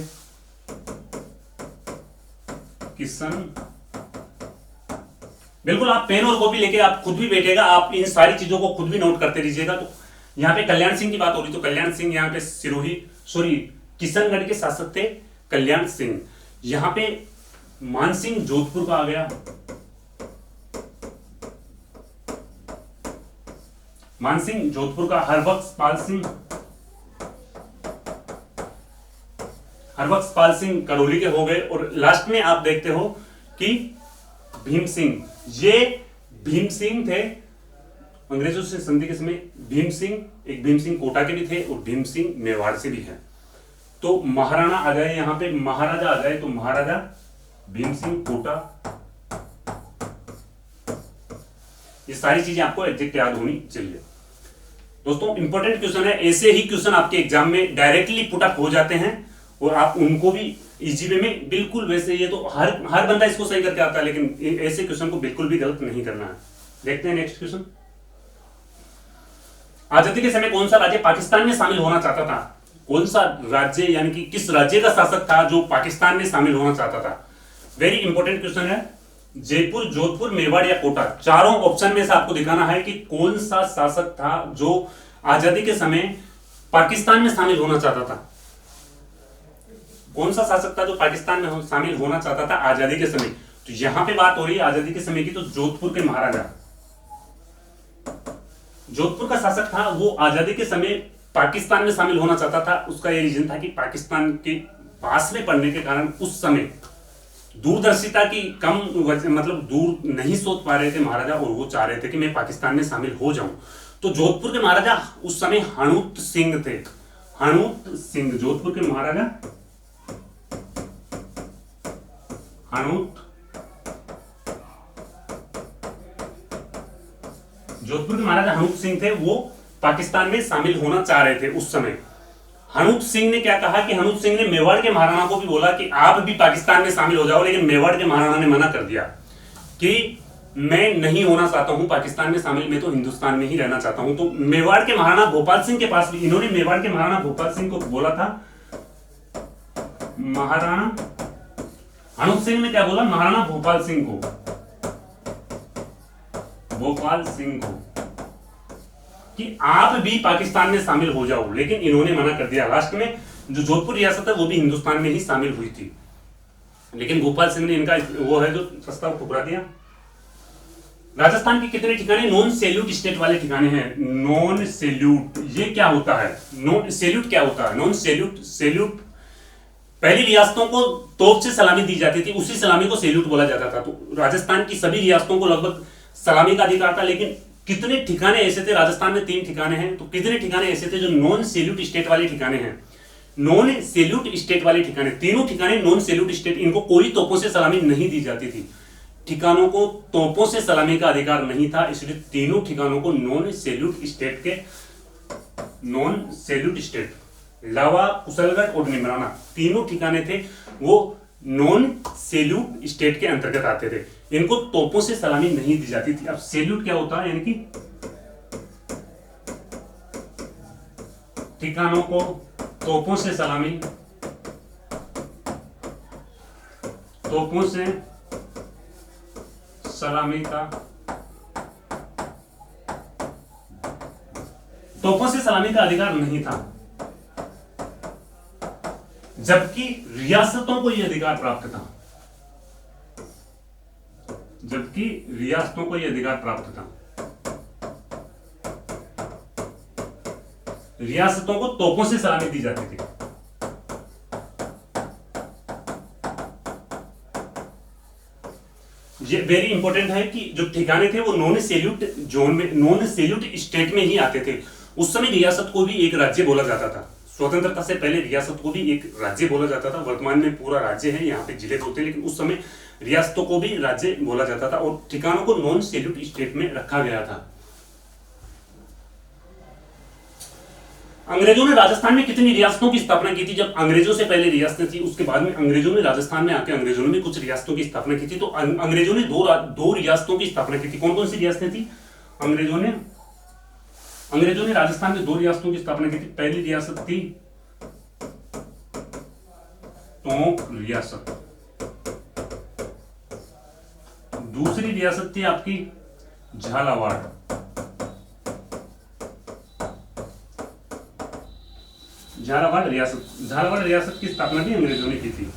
बिल्कुल, आप पेन और कॉपी लेके आप खुद भी बैठेगा, आप इन सारी चीजों को खुद भी नोट करते रहिएगा। तो यहाँ पे कल्याण सिंह की बात हो रही, तो कल्याण सिंह यहाँ पे किशनगढ़ के शासक थे कल्याण सिंह। यहाँ पे मान सिंह जोधपुर का आ गया, मान सिंह जोधपुर का। हरबख्श पाल सिंह करौली के हो गए। और लास्ट में आप देखते हो कि भीम सिंह, ये भीम सिंह थे अंग्रेजों से संधि के समय। भीम सिंह, एक भीम सिंह कोटा के भी थे और भीम सिंह मेवाड़ से भी है। तो महाराणा आ जाए, यहां पे महाराजा आ जाए, तो महाराजा भीम सिंह कोटा। ये सारी चीजें आपको एग्जैक्ट याद होनी चाहिए। दोस्तों इंपॉर्टेंट क्वेश्चन है, ऐसे ही क्वेश्चन आपके एग्जाम में डायरेक्टली पुट अप हो जाते हैं और आप उनको भी इजी वे में, बिल्कुल वैसे ये तो हर बंदा इसको सही करके आता है, लेकिन ऐसे क्वेश्चन को बिल्कुल भी गलत नहीं करना है। देखते हैं नेक्स्ट क्वेश्चन। आजादी के समय कौन सा राज्य पाकिस्तान में शामिल होना चाहता था? कौन सा राज्य यानी कि किस राज्य का शासक था जो पाकिस्तान में शामिल होना चाहता था? वेरी इंपॉर्टेंट क्वेश्चन है। जयपुर, जोधपुर, मेवाड़ या कोटा, चारों ऑप्शन में से आपको दिखाना है कि कौन सा शासक था जो आजादी के समय पाकिस्तान में शामिल होना चाहता था। कौन सा शासक था जो पाकिस्तान में शामिल होना चाहता था आजादी के समय? तो यहां पे बात हो रही है आजादी के समय की, तो जोधपुर के महाराजा, जोधपुर का शासक था, वो आजादी के समय पाकिस्तान में शामिल होना चाहता था। उसका यह रीजन था कि पाकिस्तान के पास में पड़ने के कारण उस समय दूरदर्शिता की कम, मतलब दूर नहीं सोच पा रहे थे महाराजा, और वो चाह रहे थे कि मैं पाकिस्तान में शामिल हो जाऊं। तो जोधपुर के महाराजा उस समय हणूत सिंह थे। हणूत सिंह, जोधपुर के महाराजा हणूत, जोधपुर के महाराजा हणूत सिंह थे, वो पाकिस्तान में शामिल होना चाह रहे थे उस समय। हणूत सिंह ने क्या कहा कि हणूत सिंह ने मेवाड़ के महाराणा को भी बोला कि आप भी पाकिस्तान में शामिल हो जाओ, लेकिन मेवाड़ के महाराणा ने मना कर दिया कि मैं नहीं होना चाहता हूं पाकिस्तान में शामिल, मैं तो हिंदुस्तान में ही रहना चाहता हूं। तो मेवाड़ के महाराणा भोपाल सिंह के पास भी इन्होंने मेवाड़ के महाराणा भोपाल सिंह को बोला था, महाराणा हणूत सिंह ने क्या बोला, महाराणा भोपाल सिंह को, भोपाल सिंह को, कि आप भी पाकिस्तान में शामिल हो जाओ, लेकिन इन्होंने मना कर दिया। लास्ट में जो जोधपुर रियासत है वो भी हिंदुस्तान में ही शामिल हुई थी, लेकिन भोपाल सिंह ने इनका वो है जो प्रस्ताव ठुकरा दिया। राजस्थान के कितने ठिकाने नॉन सैल्यूट स्टेट वाले ठिकाने हैं? नॉन सैल्यूट, ये क्या होता है? नॉन सैल्यूट क्या होता है? नॉन सैल्यूट, सैल्यूट पहली रियासतों को तोप से सलामी दी जाती थी, उसी सलामी को सैल्यूट बोला जाता था। तो राजस्थान की सभी रियासतों को लगभग सलामी का अधिकार था, लेकिन कितने ठिकाने ऐसे थे? राजस्थान में 3 ठिकाने हैं, तो कितने ठिकाने ऐसे थे जो नॉन सैल्यूट स्टेट वाले ठिकाने हैं? नॉन सैल्यूट स्टेट वाले ठिकाने, तीनों ठिकाने नॉन सैल्यूट स्टेट, इनको कोई तोपों से सलामी नहीं दी जाती थी। ठिकानों को तोपों से सलामी का अधिकार नहीं था, इसलिए तीनों ठिकानों को नॉन सैल्यूट स्टेट के, नॉन सैल्यूट स्टेट, लावा, कुशलगढ़ और निमराना, तीनों ठिकाने थे वो नॉन सैल्यूट स्टेट के अंतर्गत आते थे। इनको तोपों से सलामी नहीं दी जाती थी। अब सैल्यूट क्या होता है? यानी कि ठिकानों को तोपों से सलामी, तोपों से सलामी का, तोपों से सलामी का अधिकार नहीं था, जबकि रियासतों को यह अधिकार प्राप्त था, जबकि रियासतों को यह अधिकार प्राप्त था। रियासतों को तोपों से सलामी दी जाती थी। ये वेरी इंपॉर्टेंट है कि जो ठिकाने थे वो नॉन सैल्यूट जोन में, नॉन सैल्यूट स्टेट में ही आते थे। उस समय रियासत को भी एक राज्य बोला जाता था। स्वतंत्रता से पहले रियासत को भी एक राज्य बोला जाता था। वर्तमान में पूरा राज्य है, यहाँ पे जिले होते हैं, लेकिन उस समय रियासतों को भी राज्य बोला जाता था और ठिकानों को नॉन सैल्यूट स्टेट में रखा गया था। अंग्रेजों ने राजस्थान में कितनी रियासतों की स्थापना की थी? जब अंग्रेजों से पहले रियासतें थी, उसके बाद में अंग्रेजों ने राजस्थान में आके अंग्रेजों ने कुछ रियासतों की स्थापना की थी। तो अंग्रेजों ने दो रियासतों की स्थापना की थी। कौन कौन सी रियासतें थी? अंग्रेजों ने राजस्थान में 2 रियासतों की स्थापना की थी। पहली रियासत थी टोंक रियासत, दूसरी रियासत थी आपकी झालावाड़। झालावाड़ रियासत की स्थापना भी अंग्रेजों ने की थी।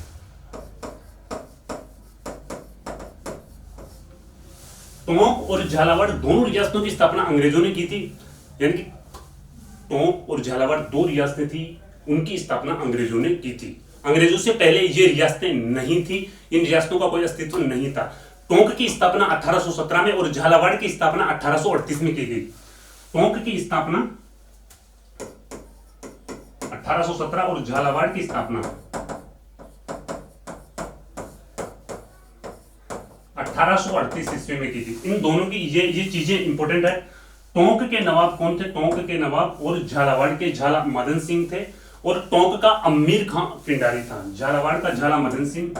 टोंक और झालावाड़ दोनों रियासतों की स्थापना अंग्रेजों ने की थी, यानी कि टोंक और झालावाड़ 2 रियासतें थी, उनकी स्थापना अंग्रेजों ने की थी। अंग्रेजों से पहले ये रियासतें नहीं थी, इन रियासतों का कोई अस्तित्व नहीं था। टोंक की स्थापना 1817 में और झालावाड़ की स्थापना 1838 में की गई। टोंक की स्थापना 1817 और झालावाड़ की स्थापना 1838 ईस्वी में की थी। इन दोनों की ये चीजें इंपॉर्टेंट है। टोंक के नवाब कौन थे? टोंक के नवाब और झालावाड़ के झाला मदन सिंह थे और टोंक का अमीर खां पिंडारी था। झालावाड़ का झाला मदन सिंह,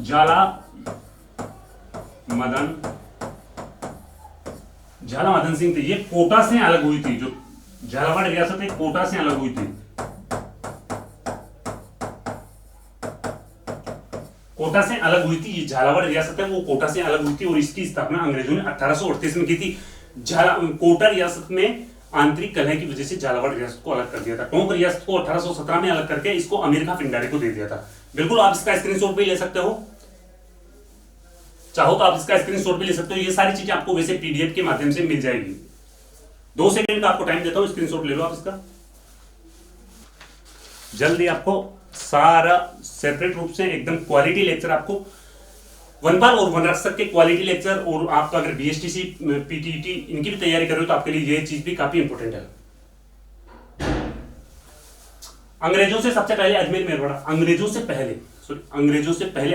झाला मदन झाला मदन सिंह थे। ये कोटा से अलग हुई थी, जो झालावाड़ रियासत है कोटा से अलग हुई थी। कोटा से अलग हुई थी, ये झालावाड़ रियासत है वो कोटा से अलग हुई थी और इसकी स्थापना अंग्रेजों ने 1838 में की थी। कोटा रियासत में आंतरिक कलह की वजह से झालावाड़ रियासत को अलग कर दिया था। टोंक रियासत को 1817 में अलग करके इसको अमीर खां पिंडारी को दे दिया था। बिल्कुल आप इसका स्क्रीनशॉट भी ले सकते हो, चाहो तो आप इसका स्क्रीनशॉट भी ले सकते हो। ये सारी चीजें आपको वैसे पीडीएफ के माध्यम से मिल जाएगी। 2 सेकंड का आपको टाइम देता हूं, स्क्रीनशॉट ले लो आप इसका। जल्दी आपको सारा सेपरेट रूप से एकदम क्वालिटी लेक्चर आपको वनपाल और वनरक्षक के क्वालिटी लेक्चर, और आपका अगर बीएसटीसी पीटीईटी इनकी भी तैयारी कर रहे हो तो आपके लिए ये चीज भी काफी इंपॉर्टेंट है। अंग्रेजों से सबसे पहले अजमेर मेरवाड़ा, अंग्रेजों से पहले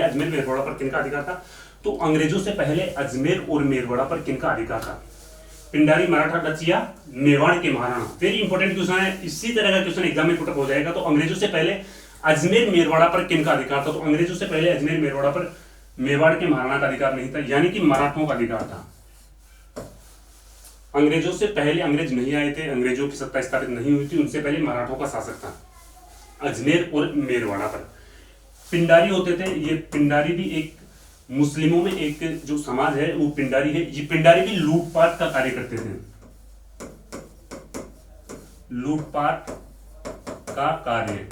अजमेर मेरवाड़ा पर किनका अधिकार था? तो अंग्रेजों से पहले अजमेर और मेरवाड़ा पर किनका अधिकार था? पिंडारी, मराठा, डच या मेवाड़ के महाराणा। वेरी इंपॉर्टेंट क्वेश्चन है, इसी तरह का क्वेश्चन एग्जाम में पुटअप हो जाएगा। तो अंग्रेजों से पहले अजमेर मेरवाड़ा पर किनका अधिकार था? तो अंग्रेजों से पहले अजमेर मेरवाड़ा पर मेवाड़ के महाराणा का अधिकार नहीं था, यानी कि मराठों का अधिकार था। अंग्रेजों से पहले अंग्रेज नहीं आए थे, अंग्रेजों की सत्ता स्थापित नहीं हुई थी, उनसे पहले मराठों का शासक था अजमेर और मेरवाड़ा पर। पिंडारी होते थे, ये पिंडारी भी एक मुस्लिमों में एक जो समाज है वो पिंडारी है। ये पिंडारी भी लूटपाट का कार्य करते थे, लूटपाट का कार्य,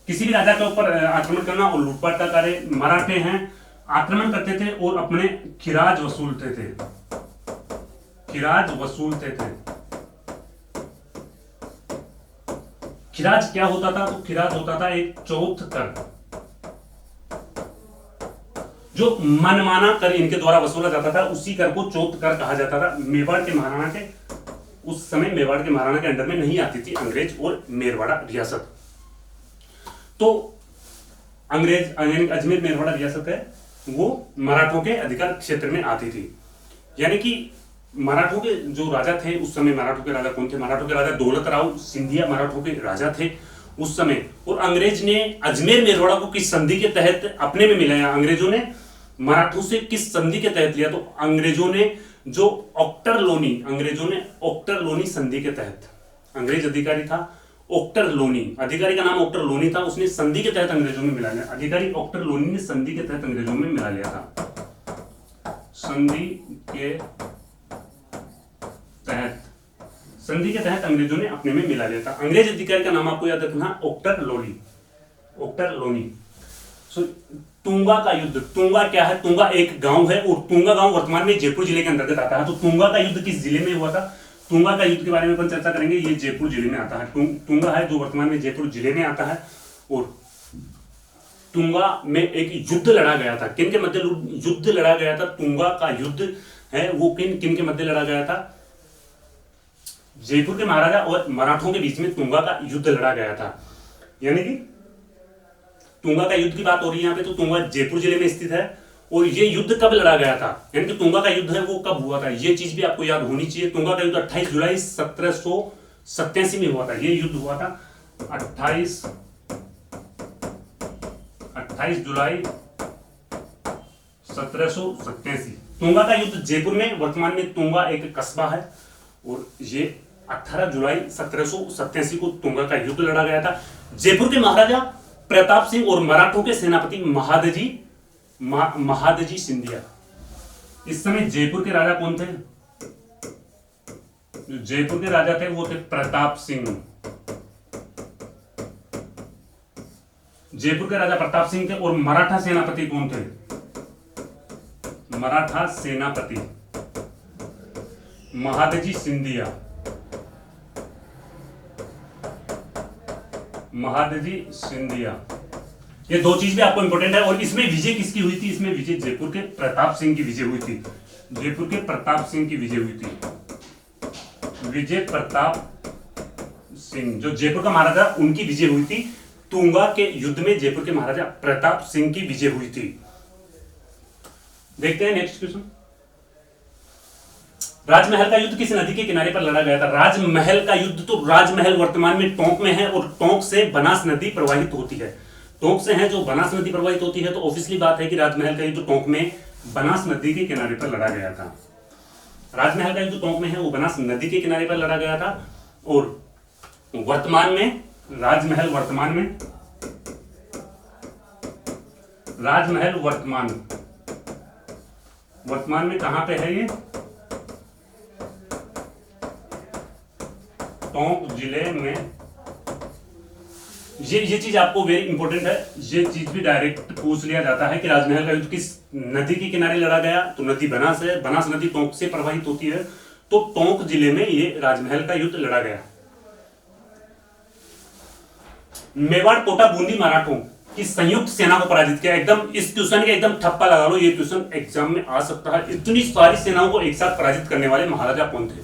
किसी भी राजा के ऊपर आक्रमण करना और लूटपाट का कार्य। मराठे हैं, आक्रमण करते थे और अपने खिराज वसूलते थे, खिराज वसूलते थे। खिराज क्या होता था? तो खिराज होता था एक चौथ कर, जो मनमाना कर इनके द्वारा वसूला जाता था, उसी कर को चौथ कर कहा जाता था। मेवाड़ के महाराणा के उस समय मेवाड़ के महाराणा के अंडर में नहीं आती थी अंग्रेज और मेरवाड़ा रियासत। तो अंग्रेज अजमेर मेरवाड़ा रियासत है वो मराठों के अधिकार क्षेत्र में आती थी, यानी कि मराठों के जो राजा थे उस समय, मराठों के राजा कौन थे? मराठों के राजा दौलत राव सिंधिया मराठों के राजा थे उस समय। और अंग्रेज ने अजमेर मेरवाड़ा को किस संधि के तहत अपने में मिलाया? अंग्रेजों ने मराठों से किस संधि के तहत लिया? तो अंग्रेजों ने जो अंग्रेजों ने ओक्टर संधि के तहत, अंग्रेज अधिकारी था ओक्टर लोनी, अधिकारी का नाम ओक्टर लोनी था, उसने संधि के तहत अंग्रेजों में मिला लिया। अधिकारी ओक्टर लोनी ने संधि के तहत अंग्रेजों में मिला लिया था। संधि के तहत अंग्रेजों ने अपने में मिला लिया था। अंग्रेज अधिकारी का नाम आपको याद रखना, ओक्टर लोनी। तुंगा का युद्ध, तुंगा क्या है? तुंगा एक गांव है और तुंगा गांव वर्तमान में जयपुर जिले के अंतर्गत आता है। तो तुंगा का युद्ध किस जिले में हुआ था? तुंगा का युद्ध के बारे में अपन चर्चा करेंगे। ये जयपुर जिले में आता है, तुंगा है जो वर्तमान में जयपुर जिले में आता है। और तुंगा में एक युद्ध लड़ा गया था, किन के मध्य युद्ध लड़ा गया था? तुंगा का युद्ध है वो किन के मध्य लड़ा गया था? जयपुर के महाराजा और मराठों के बीच में तुंगा का युद्ध लड़ा गया था। यानी कि तुंगा का युद्ध की बात हो रही है यहाँ पे, तो तुंगा जयपुर जिले में स्थित है। और ये युद्ध कब लड़ा गया था, यानी कि तुंगा का युद्ध है वो कब हुआ था, ये चीज भी आपको याद होनी चाहिए। तुंगा का युद्ध 28 जुलाई 1787 में हुआ था। ये युद्ध हुआ था 28 जुलाई 1787। तुंगा का युद्ध जयपुर में, वर्तमान में तुंगा एक कस्बा है, और ये 18 जुलाई 1787 को तुंगा का युद्ध लड़ा गया था। जयपुर के महाराजा प्रताप सिंह और मराठों के सेनापति महादजी सिंधिया। इस समय जयपुर के राजा कौन थे? जो जयपुर के राजा थे वो थे प्रताप सिंह। जयपुर के राजा प्रताप सिंह थे। और मराठा सेनापति कौन थे? मराठा सेनापति महादजी सिंधिया। ये दो चीज भी आपको इंपॉर्टेंट है। और इसमें विजय किसकी हुई थी? इसमें विजय जयपुर के प्रताप सिंह की विजय हुई थी। जयपुर के प्रताप सिंह की विजय हुई थी। विजय प्रताप सिंह जो जयपुर का महाराजा, उनकी विजय हुई थी। तुंगा के युद्ध में जयपुर के महाराजा प्रताप सिंह की विजय हुई थी। देखते हैं नेक्स्ट क्वेश्चन। राजमहल का युद्ध किस नदी के किनारे पर लड़ा गया था? राजमहल का युद्ध, तो राजमहल वर्तमान में टोंक में है और टोंक से बनास नदी प्रवाहित होती है। टोंक से है जो बनास नदी प्रवाहित होती है, तो ऑब्वियसली बात है कि राजमहल का युद्ध टोंक में बनास नदी के किनारे पर लड़ा गया था। राजमहल का जो टोंक में है वो बनास नदी के किनारे पर लड़ा गया था। और वर्तमान में राजमहल वर्तमान में कहां पे है ये? टोंक जिले में। ये चीज आपको वेरी इंपॉर्टेंट है, ये चीज भी डायरेक्ट पूछ लिया जाता है कि राजमहल का युद्ध किस नदी के किनारे लड़ा गया, तो नदी बनास है, बनास नदी टोंक से प्रवाहित होती है, तो टोंक जिले में ये राजमहल का युद्ध लड़ा गया। मेवाड़ कोटा बूंदी मराठों की संयुक्त सेना को पराजित किया। एकदम इस क्वेश्चन के एकदम ठप्पा लगा लो, ये क्वेश्चन एग्जाम में आ सकता है। इतनी सारी सेनाओं को एक साथ पराजित करने वाले महाराजा कौन थे?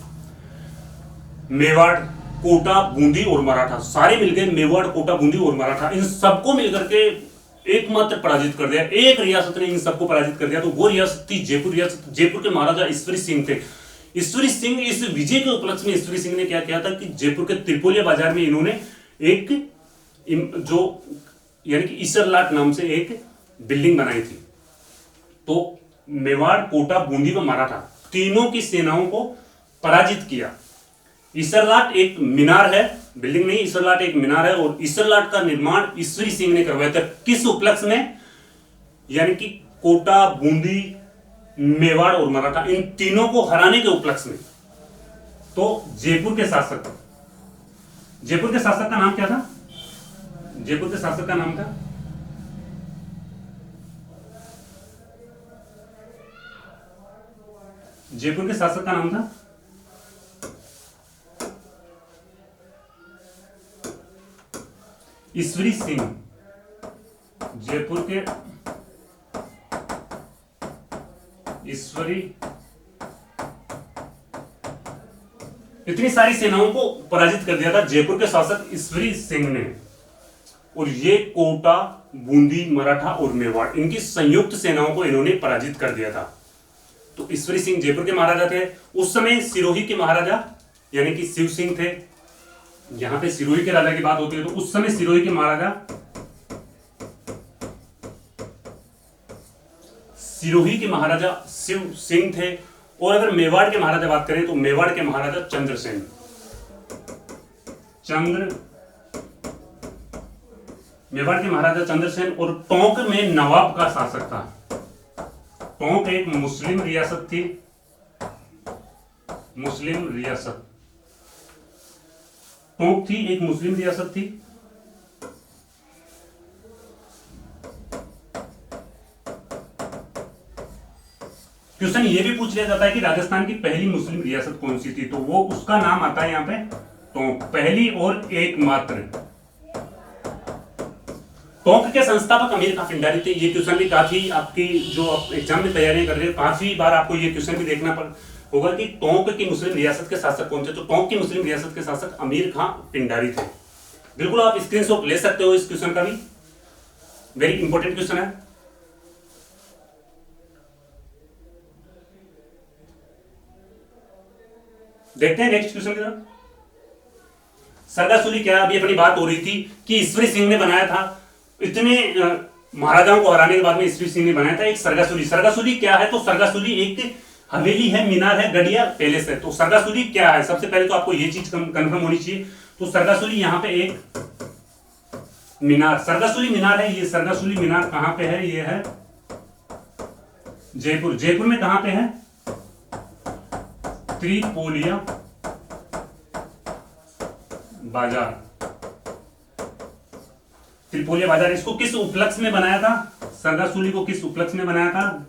मेवाड़, कोटा, बूंदी और मराठा, सारे मिलकर मेवाड़, कोटा, बूंदी और मराठा, इन सबको मिलकर के एकमात्र पराजित कर दिया। एक रियासत ने इन सबको पराजित कर दिया, तो वो रियासत थी जयपुर रियासत। जयपुर के महाराजा ईश्वरी सिंह थे। ईश्वरी सिंह, इस विजय के उपलक्ष्य में ईश्वरी सिंह ने क्या किया था कि जयपुर के त्रिपोलिया बाजार में इन्होंने एक जो यानी कि ईसरलाट नाम से एक बिल्डिंग बनाई थी। तो मेवाड़, कोटा, बूंदी व मराठा तीनों की सेनाओं को पराजित किया। ईसरलाट एक मीनार है, बिल्डिंग नहीं, ईसरलाट एक मीनार है, और ईसरलाट का निर्माण ईश्वरी सिंह ने करवाया था। किस उपलक्ष्य में? यानी कि कोटा, बूंदी, मेवाड़ और मराठा, इन तीनों को हराने के उपलक्ष्य में। तो जयपुर के शासक का नाम क्या था? जयपुर के शासक का नाम था ईश्वरी सिंह। जयपुर के ईश्वरी। इतनी सारी सेनाओं को पराजित कर दिया था जयपुर के शासक ईश्वरी सिंह ने। और ये कोटा, बूंदी, मराठा और मेवाड़, इनकी संयुक्त सेनाओं को इन्होंने पराजित कर दिया था। तो ईश्वरी सिंह जयपुर के महाराजा थे। उस समय सिरोही के महाराजा यानी कि शिव सिंह थे। यहां पे सिरोही के राजा की बात होती है, तो उस समय सिरोही के महाराजा शिव सिंह थे। और अगर मेवाड़ के महाराजा बात करें तो मेवाड़ के महाराजा चंद्रसेन। मेवाड़ के महाराजा चंद्रसेन। और टोंक में नवाब का शासक था। टोंक एक मुस्लिम रियासत थी। टोंक थी एक मुस्लिम रियासत थी। क्वेश्चन ये भी पूछ लिया जाता है कि राजस्थान की पहली मुस्लिम रियासत कौन सी थी, तो वो उसका नाम आता है यहाँ पे टोंक, पहली और एकमात्र। टोंक के संस्थापक अमीर खां पिंडारी थे। ये क्वेश्चन भी काफी आपकी जो एग्जाम में तैयारियां कर रहे हो, काफी बार आपको ये क्वेश्चन भी देखना होगा कि टोंक की मुस्लिम रियासत के शासक कौन थे। तो टोंक की मुस्लिम रियासत के शासक अमीर खां पिंडारी थे। बिल्कुल आप स्क्रीनशॉट ले सकते हो इस क्वेश्चन का भी, वेरी इंपॉर्टेंट क्वेश्चन है। देखते हैं नेक्स्ट क्वेश्चन की तरफ। सरगासुली क्या, अभी अपनी बात हो रही थी कि ईश्वरी सिंह ने बनाया था। इतने महाराजाओं को हराने के बाद में ईश्वरी सिंह ने बनाया था एक सरगासुली। सरगासुली क्या है? तो सरगासुली एक हवेली है, मीनार है, गढ़िया पैलेस है। तो सरगासुली क्या है? सबसे पहले तो आपको ये चीज कंफर्म होनी चाहिए। तो सरगासुली यहाँ पे एक मीनार, सरगासुली मीनार है। ये सरगासुली मीनार कहां पे है? ये है जयपुर। जयपुर में कहां पे है? त्रिपोलिया बाजार। त्रिपोलिया बाजार, इसको किस उपलक्ष्य में बनाया था? सरगासुली को किस उपलक्ष्य में बनाया था?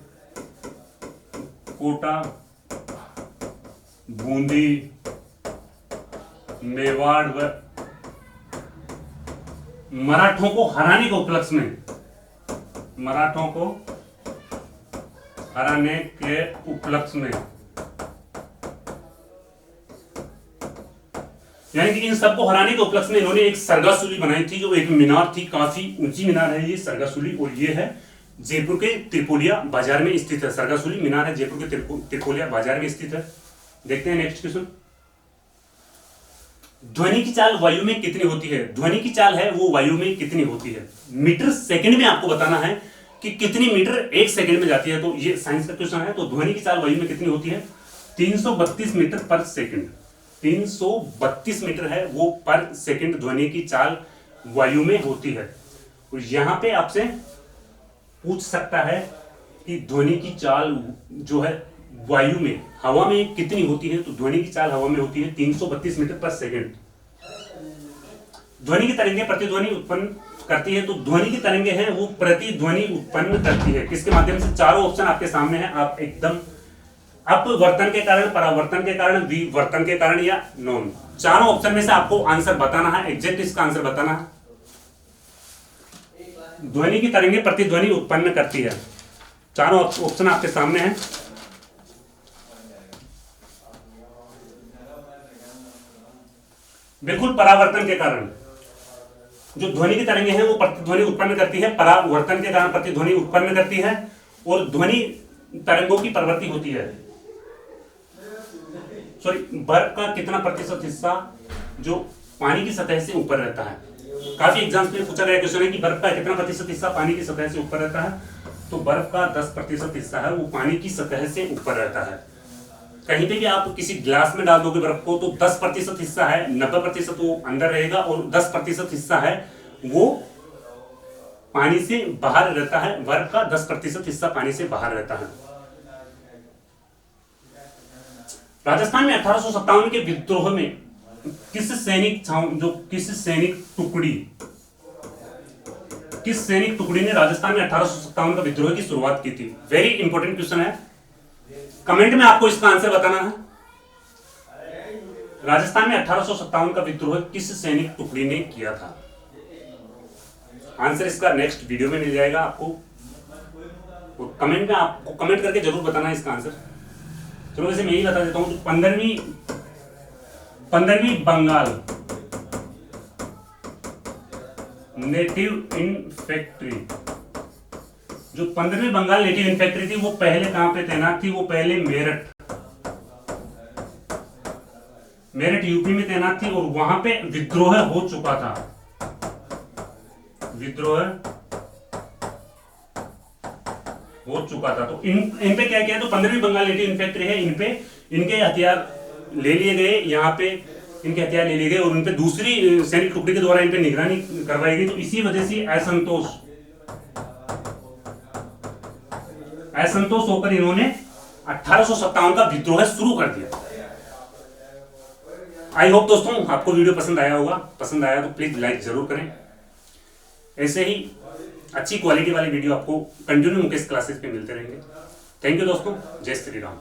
कोटा, बूंदी, मेवाड़ व मराठों को हराने के उपलक्ष्य में, मराठों को हराने के उपलक्ष्य में, यानी कि इन सबको हराने के उपलक्ष्य में इन्होंने एक सरगासुली बनाई थी, जो एक मीनार थी, काफी ऊंची मीनार है ये सरगासुली। और ये है जयपुर के त्रिपोलिया बाजार में स्थित है। सरगासुली मीनार है, जयपुर के त्रिपोलिया बाजार में स्थित है। देखते हैं नेक्स्ट क्वेश्चन। ध्वनि की चाल वायु में कितनी होती है? ध्वनि की चाल है वो वायु में कितनी होती है? मीटर सेकंड में आपको बताना है कि कितनी मीटर एक सेकंड में जाती है। तो ये साइंस का क्वेश्चन है। तो ध्वनि की चाल वायु में कितनी होती है? 332 मीटर पर सेकंड। 332 मीटर है वो पर सेकंड ध्वनि की चाल वायु में होती है। और यहां पे आपसे पूछ सकता है कि ध्वनि की चाल जो है वायु में, हवा में कितनी होती है? तो ध्वनि की चाल हवा में होती है 332 मीटर पर सेकंड। ध्वनि की तरंगें प्रतिध्वनि उत्पन्न करती है। तो ध्वनि की तरंगें हैं वो प्रतिध्वनि उत्पन्न करती है किसके माध्यम से? चारों ऑप्शन आपके सामने हैं, आप एकदम अपवर्तन के कारण, परावर्तन के कारण, विवर्तन के कारण या नॉन, चारों ऑप्शन में से आपको आंसर बताना है, एग्जैक्ट इसका आंसर बताना है। ध्वनि की तरंगें प्रतिध्वनि उत्पन्न करती है, चारों ऑप्शन आपके सामने हैं। बिल्कुल परावर्तन के कारण जो ध्वनि की तरंगें हैं वो प्रतिध्वनि उत्पन्न करती है, परावर्तन के कारण प्रतिध्वनि उत्पन्न करती है और ध्वनि तरंगों की प्रवृत्ति होती है। सॉरी, बर्फ का कितना प्रतिशत हिस्सा जो पानी की सतह से ऊपर रहता है? काफी एग्जाम्स में पूछा गया क्वेश्चन है कि बर्फ का कितना प्रतिशत हिस्सा पानी की सतह से ऊपर रहता है। तो बर्फ का 10% हिस्सा है वो पानी की सतह से ऊपर रहता है। कहीं पे भी आप किसी ग्लास में डाल दोगे बर्फ को तो 10% हिस्सा है, 90% वो अंदर रहेगा और 10% हिस्सा है वो पानी से बाहर रहता है। बर्फ का 10% हिस्सा पानी से बाहर रहता है। राजस्थान में 1857 के विद्रोह में किस सैनिक टुकड़ी ने राजस्थान में 1857 का विद्रोह की शुरुआत की थी? वेरी इंपॉर्टेंट क्वेश्चन है, कमेंट में आपको इसका आंसर बताना है। राजस्थान में 1857 का विद्रोह किस सैनिक टुकड़ी ने किया था? आंसर इसका नेक्स्ट वीडियो में मिल जाएगा आपको, तो कमेंट में आपको कमेंट करके जरूर बताना है इसका आंसर। चलो वैसे मैं ही बता देता हूं, तो 15वीं बंगाल नेटिव इन्फेंट्री, जो 15वीं बंगाल नेटिव इन्फेंट्री थी वो पहले कहां पे तैनात थी? वो पहले मेरठ यूपी में तैनात थी और वहां पे विद्रोह हो चुका था। तो इन पे क्या किया? तो 15वीं बंगाल नेटिव इन्फेंट्री है, इन पे इनके हथियार ले लिए गए, यहाँ पे इनके हथियार ले लिए गए और उन पे दूसरी सैनिक टुकड़ी के द्वारा इन पे निगरानी करवाई गई। तो इसी वजह से असंतोष होकर इन्होंने 1857 का विद्रोह शुरू कर दिया। आई होप दोस्तों आपको वीडियो पसंद आया होगा। पसंद आया तो प्लीज लाइक जरूर करें। ऐसे ही अच्छी क्वालिटी वाली वीडियो आपको कंटिन्यू मुकेश क्लासेस पे मिलते रहेंगे। थैंक यू दोस्तों, जय श्री राम।